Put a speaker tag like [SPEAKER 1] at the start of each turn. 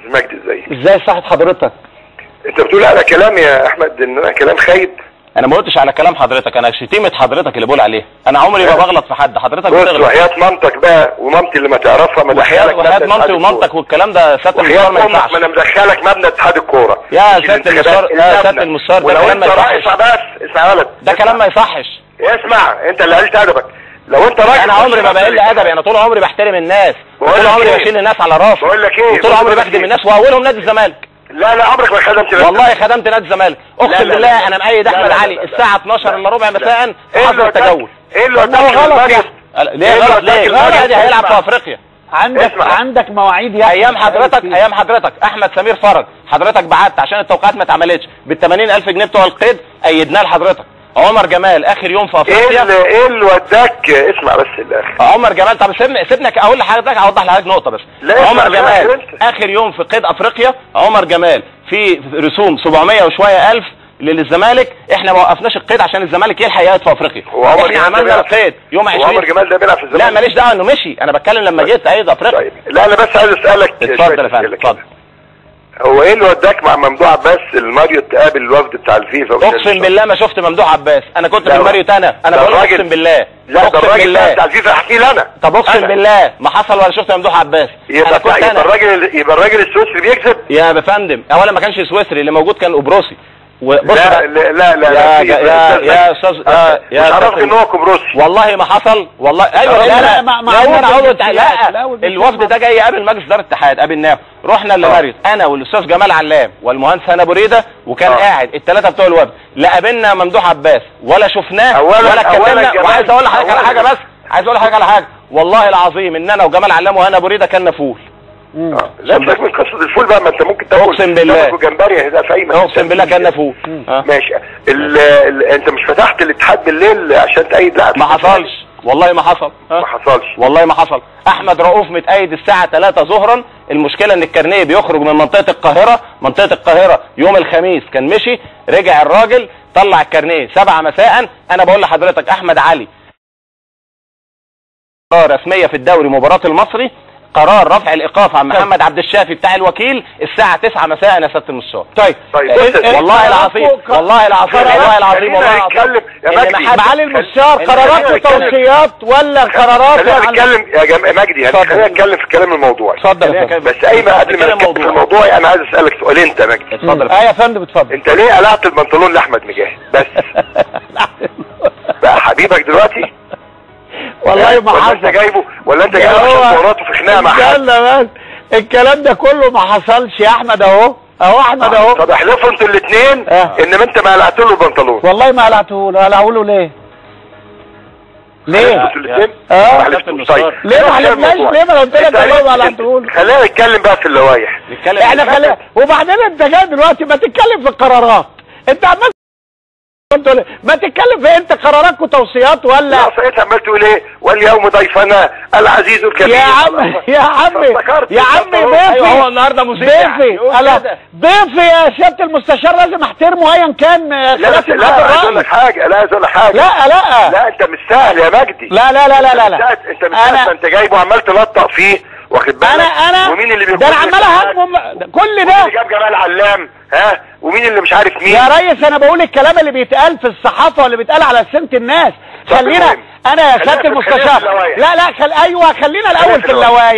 [SPEAKER 1] مجدي ازيك؟
[SPEAKER 2] ازاي صحة حضرتك؟
[SPEAKER 1] انت بتقول على كلام يا احمد ان انا كلام خايب؟
[SPEAKER 3] انا ما قلتش على كلام حضرتك، انا شتيمه حضرتك اللي بقول عليها. انا عمري ما بغلط في حد، حضرتك بتغلط.
[SPEAKER 1] بص وحياة مامتك بقى ومامتي اللي ما تعرفها ما دخلك
[SPEAKER 3] وحياة مامتي ومامتك والكلام ده سياده المستشار ما ينفعش.
[SPEAKER 1] ما انا مدخلك مبنى اتحاد الكوره
[SPEAKER 3] يا سياده المستشار، يا سياده المستشار، ده كلام ما يصحش.
[SPEAKER 1] بس اسمع يا ولد،
[SPEAKER 3] ده كلام ما يصحش.
[SPEAKER 1] اسمع انت اللي قلت ادبك. لو انت راجل
[SPEAKER 3] انا عمري ما بقل ادبي، انا طول عمري بحترم الناس، طول عمري بشيل الناس على راسي،
[SPEAKER 1] بقول لك ايه،
[SPEAKER 3] طول عمري بخدم الناس واولهم نادي الزمالك.
[SPEAKER 1] لا عمرك ما خدمت نادي،
[SPEAKER 3] والله خدمت نادي الزمالك، اقسم بالله. انا مأيد احمد علي الساعه 12 الا ربع مساء في حظر التجول.
[SPEAKER 1] ايه اللي قلت
[SPEAKER 3] غلط؟ ليه غلط؟ ليه؟ النادي هيلعب في افريقيا.
[SPEAKER 2] عندك مواعيد يا
[SPEAKER 3] ايام حضرتك احمد سمير فرج، حضرتك بعت عشان التوقيعات ما اتعملتش بال 80,000 جنيه بتوع القيد، ايدناه لحضرتك. عمر جمال اخر يوم في افريقيا.
[SPEAKER 1] ايه اللي وداك؟ اسمع بس الاخر.
[SPEAKER 3] عمر جمال، طب سيبني اقول لحضرتك، اوضح لحضرتك نقطه بس. عمر جمال اخر يوم في قيد افريقيا، عمر جمال في رسوم 700 وشويه الف للزمالك. احنا ما وقفناش القيد عشان الزمالك يلحق يقعد في افريقيا، احنا عملنا القيد يوم 20.
[SPEAKER 1] عمر جمال ده بيلعب في الزمالك؟
[SPEAKER 3] لا ماليش دعوه انه مشي، انا بتكلم لما جيت ايد افريقيا.
[SPEAKER 1] طيب لا انا بس عايز اسالك.
[SPEAKER 3] اتفضل يا فندم اتفضل.
[SPEAKER 1] هو ايه اللي وداك مع ممدوح عباس الماريو تقابل الوفد بتاع الفيفا؟
[SPEAKER 3] اقسم بالله ما شفت ممدوح عباس، انا كنت في الماريو. انا بقول اقسم بالله.
[SPEAKER 1] لا ده الراجل بتاع الفيفا احكي لي انا.
[SPEAKER 3] طب اقسم بالله ما حصل ولا شفت ممدوح عباس.
[SPEAKER 1] يبقى الراجل السويسري بيكذب
[SPEAKER 3] يا فندم. اولا ما كانش سويسري، اللي موجود كان قبرصي.
[SPEAKER 1] لا
[SPEAKER 3] يا استاذ
[SPEAKER 1] مش عارف ان هو قبرصي.
[SPEAKER 3] والله ما حصل والله. ايوه لا الوفد ده جاي قابل مجلس اداره الاتحاد، قابلناه، رحنا لماريوت انا والاستاذ جمال علام والمهندس هنا ابو ريده، وكان قاعد الثلاثه بتوع الوفد. لا قابلنا ممدوح عباس ولا شفناه ولا اتكلمنا. وعايز اقول لحضرتك على حاجه بس، والله العظيم ان انا وجمال علام وهنا ابو ريده كلنا فول.
[SPEAKER 1] لا سيبك من قصه الفول بقى، ما انت ممكن تاكل
[SPEAKER 3] اقسم بالله
[SPEAKER 1] جمبري ده في اي مكان.
[SPEAKER 3] اقسم بالله كان فول.
[SPEAKER 1] ماشي. انت مش فتحت الاتحاد بالليل عشان تأيد لاعب؟
[SPEAKER 3] ما حصلش والله، ما حصل.
[SPEAKER 1] ما حصلش
[SPEAKER 3] والله ما حصل. احمد رؤوف متأيد الساعه 3 ظهرا. المشكله ان الكارنيه بيخرج من منطقه القاهره يوم الخميس، كان مشي رجع الراجل طلع الكارنيه 7 مساء. انا بقول لحضرتك احمد علي رسميه في الدوري مباراه المصري، قرار رفع الايقاف عن محمد عبد الشافي بتاع الوكيل الساعه 9 مساء يا سياده المستشار.
[SPEAKER 2] طيب
[SPEAKER 3] والله العظيم
[SPEAKER 2] معالي المستشار، قرارات وتوصيات ولا قرارات؟
[SPEAKER 1] خلينا نتكلم يا مجدي، خلينا نتكلم في الكلام الموضوعي.
[SPEAKER 3] اتفضل.
[SPEAKER 1] بس قبل ما نتكلم في الموضوعي انا عايز اسالك سؤالين انت يا مجدي.
[SPEAKER 3] اتفضل.
[SPEAKER 2] يا فندم اتفضل.
[SPEAKER 1] انت ليه قلعت البنطلون لاحمد مجاهد بس؟ بقى حبيبك دلوقتي؟
[SPEAKER 2] والله ما حصل.
[SPEAKER 1] ولا انت جايبه عشان مراته في خناقه مع حد؟
[SPEAKER 2] بس الكلام ده كله ما حصلش يا احمد. اهو احمد اهو.
[SPEAKER 1] طب احلفوا انتوا الاثنين ان انت ما قلعتوا له البنطلون.
[SPEAKER 2] والله ما قلعته له. قلعه له ليه؟ ليه ما حلفناش؟ ليه ما قلت لك والله ما قلعته له؟
[SPEAKER 1] خلينا نتكلم بقى في اللوائح.
[SPEAKER 2] احنا وبعدين انت جاي دلوقتي ما تتكلم في القرارات. انت عمال ما تتكلم في انت قرارات وتوصيات ولا؟
[SPEAKER 1] لا صحيح عمال تقول ايه؟ واليوم ضيفنا العزيز الكبير.
[SPEAKER 2] يا عمي ضيفي.
[SPEAKER 3] هو النهارده مذيع
[SPEAKER 2] ضيفي يا سياده المستشار لازم احترمه ايا كان.
[SPEAKER 1] لا عايز اقول لك حاجه. لا انت مش سهل يا مجدي.
[SPEAKER 2] لا
[SPEAKER 1] انت مش سهل. انت جايبه عمال تلطق فيه، واخد بالك؟
[SPEAKER 2] انا
[SPEAKER 1] ومين اللي بيقول
[SPEAKER 2] ده؟ انا عمال اهاجمه كل ده.
[SPEAKER 1] اللي جاب جمال علام ومين اللي مش عارف مين؟
[SPEAKER 2] يا ريس انا بقول الكلام اللي بيتقال في الصحافه واللي بيتقال على سمة الناس. خلينا انا يا سياده المستشار. لا خلينا الاول في اللوايح.